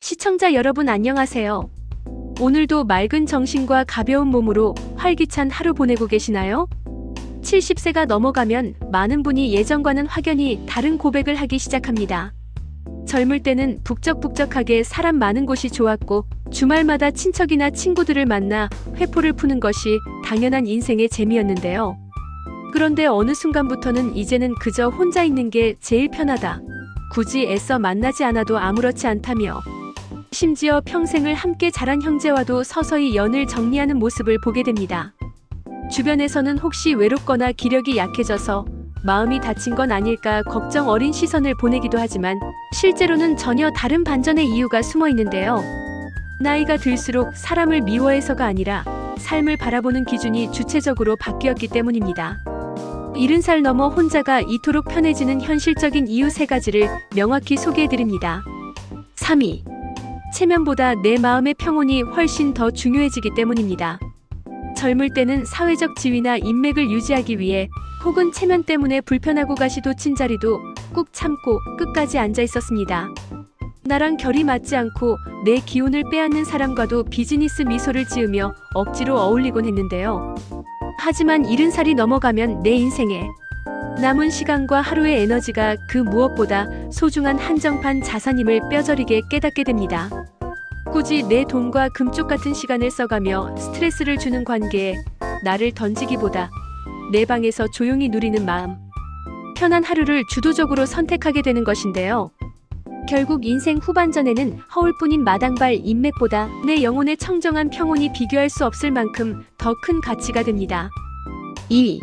시청자 여러분 안녕하세요. 오늘도 맑은 정신과 가벼운 몸으로 활기찬 하루 보내고 계시나요? 70세가 넘어가면 많은 분이 예전과는 확연히 다른 고백을 하기 시작합니다. 젊을 때는 북적북적하게 사람 많은 곳이 좋았고 주말마다 친척이나 친구들을 만나 회포를 푸는 것이 당연한 인생의 재미였는데요. 그런데 어느 순간부터는 이제는 그저 혼자 있는 게 제일 편하다. 굳이 애써 만나지 않아도 아무렇지 않다며 심지어 평생을 함께 자란 형제와도 서서히 연을 정리하는 모습을 보게 됩니다. 주변에서는 혹시 외롭거나 기력이 약해져서 마음이 다친 건 아닐까 걱정 어린 시선을 보내기도 하지만 실제로는 전혀 다른 반전의 이유가 숨어 있는데요. 나이가 들수록 사람을 미워해서가 아니라 삶을 바라보는 기준이 주체적으로 바뀌었기 때문입니다. 70살 넘어 혼자가 이토록 편해지는 현실적인 이유 3가지를 명확히 소개해드립니다. 3위. 체면보다 내 마음의 평온이 훨씬 더 중요해지기 때문입니다. 젊을 때는 사회적 지위나 인맥을 유지하기 위해 혹은 체면 때문에 불편하고 가시도 친자리도 꾹 참고 끝까지 앉아 있었습니다. 나랑 결이 맞지 않고 내 기운을 빼앗는 사람과도 비즈니스 미소를 지으며 억지로 어울리곤 했는데요. 하지만 70살이 넘어가면 내 인생에 남은 시간과 하루의 에너지가 그 무엇보다 소중한 한정판 자산임을 뼈저리게 깨닫게 됩니다. 굳이 내 돈과 금쪽 같은 시간을 써가며 스트레스를 주는 관계에 나를 던지기보다 내 방에서 조용히 누리는 마음, 편한 하루를 주도적으로 선택하게 되는 것인데요. 결국 인생 후반전에는 허울뿐인 마당발 인맥보다 내 영혼의 청정한 평온이 비교할 수 없을 만큼 더 큰 가치가 됩니다. 2위.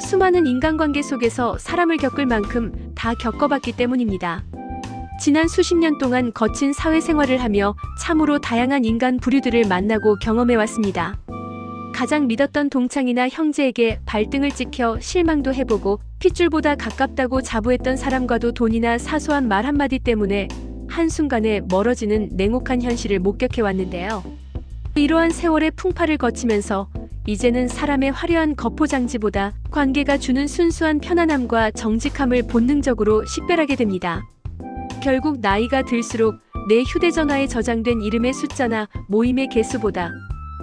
수많은 인간관계 속에서 사람을 겪을 만큼 다 겪어봤기 때문입니다. 지난 수십 년 동안 거친 사회생활을 하며 참으로 다양한 인간 부류들을 만나고 경험해왔습니다. 가장 믿었던 동창이나 형제에게 발등을 찍혀 실망도 해보고 핏줄보다 가깝다고 자부했던 사람과도 돈이나 사소한 말 한마디 때문에 한순간에 멀어지는 냉혹한 현실을 목격해왔는데요. 이러한 세월의 풍파를 거치면서 이제는 사람의 화려한 거포장지보다 관계가 주는 순수한 편안함과 정직함을 본능적으로 식별하게 됩니다. 결국 나이가 들수록 내 휴대전화에 저장된 이름의 숫자나 모임의 개수보다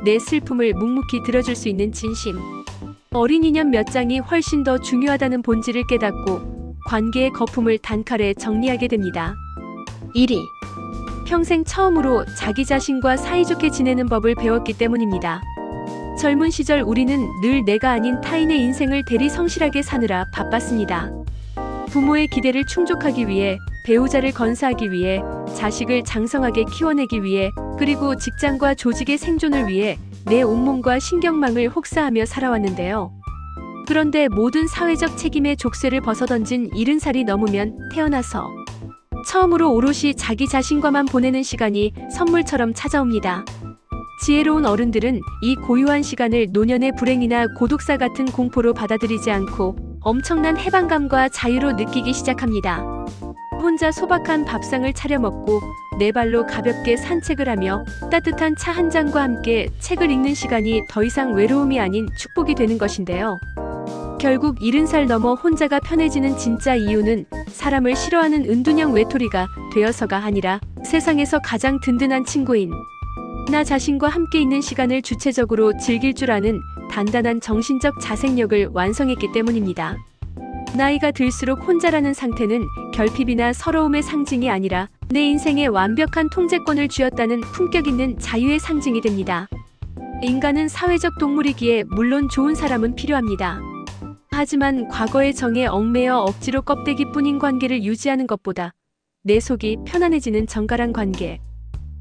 내 슬픔을 묵묵히 들어줄 수 있는 진심, 어린 인연 몇 장이 훨씬 더 중요하다는 본질을 깨닫고 관계의 거품을 단칼에 정리하게 됩니다. 1위. 평생 처음으로 자기 자신과 사이좋게 지내는 법을 배웠기 때문입니다. 젊은 시절 우리는 늘 내가 아닌 타인의 인생을 대리성실하게 사느라 바빴습니다. 부모의 기대를 충족하기 위해, 배우자를 건사하기 위해, 자식을 장성하게 키워내기 위해, 그리고 직장과 조직의 생존을 위해 내 온몸과 신경망을 혹사하며 살아왔는데요. 그런데 모든 사회적 책임의 족쇄를 벗어던진 70살이 넘으면 태어나서 처음으로 오롯이 자기 자신과만 보내는 시간이 선물처럼 찾아옵니다. 지혜로운 어른들은 이 고유한 시간을 노년의 불행이나 고독사 같은 공포로 받아들이지 않고 엄청난 해방감과 자유로 느끼기 시작합니다. 혼자 소박한 밥상을 차려 먹고 네 발로 가볍게 산책을 하며 따뜻한 차 한 잔과 함께 책을 읽는 시간이 더 이상 외로움이 아닌 축복이 되는 것인데요. 결국 70살 넘어 혼자가 편해지는 진짜 이유는 사람을 싫어하는 은둔형 외톨이가 되어서가 아니라 세상에서 가장 든든한 친구인 나 자신과 함께 있는 시간을 주체적으로 즐길 줄 아는 단단한 정신적 자생력을 완성했기 때문입니다. 나이가 들수록 혼자라는 상태는 결핍이나 서러움의 상징이 아니라 내 인생의 완벽한 통제권을 쥐었다는 품격 있는 자유의 상징이 됩니다. 인간은 사회적 동물이기에 물론 좋은 사람은 필요합니다. 하지만 과거의 정에 얽매여 억지로 껍데기뿐인 관계를 유지하는 것보다 내 속이 편안해지는 정갈한 관계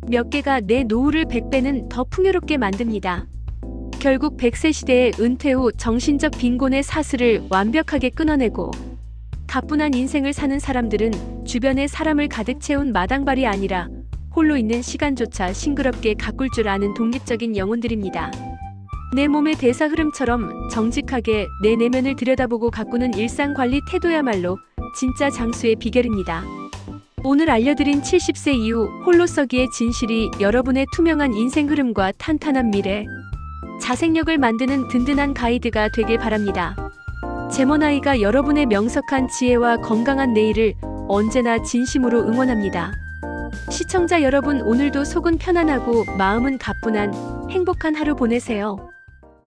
몇 개가 내 노후를 100배는 더 풍요롭게 만듭니다. 결국 100세 시대의 은퇴 후 정신적 빈곤의 사슬을 완벽하게 끊어내고 가뿐한 인생을 사는 사람들은 주변에 사람을 가득 채운 마당발이 아니라 홀로 있는 시간조차 싱그럽게 가꿀 줄 아는 독립적인 영혼들입니다. 내 몸의 대사 흐름처럼 정직하게 내 내면을 들여다보고 가꾸는 일상관리 태도야말로 진짜 장수의 비결입니다. 오늘 알려드린 70세 이후 홀로서기의 진실이 여러분의 투명한 인생 흐름과 탄탄한 미래, 자생력을 만드는 든든한 가이드가 되길 바랍니다. 제모나이가 여러분의 명석한 지혜와 건강한 내일을 언제나 진심으로 응원합니다. 시청자 여러분, 오늘도 속은 편안하고 마음은 가뿐한 행복한 하루 보내세요.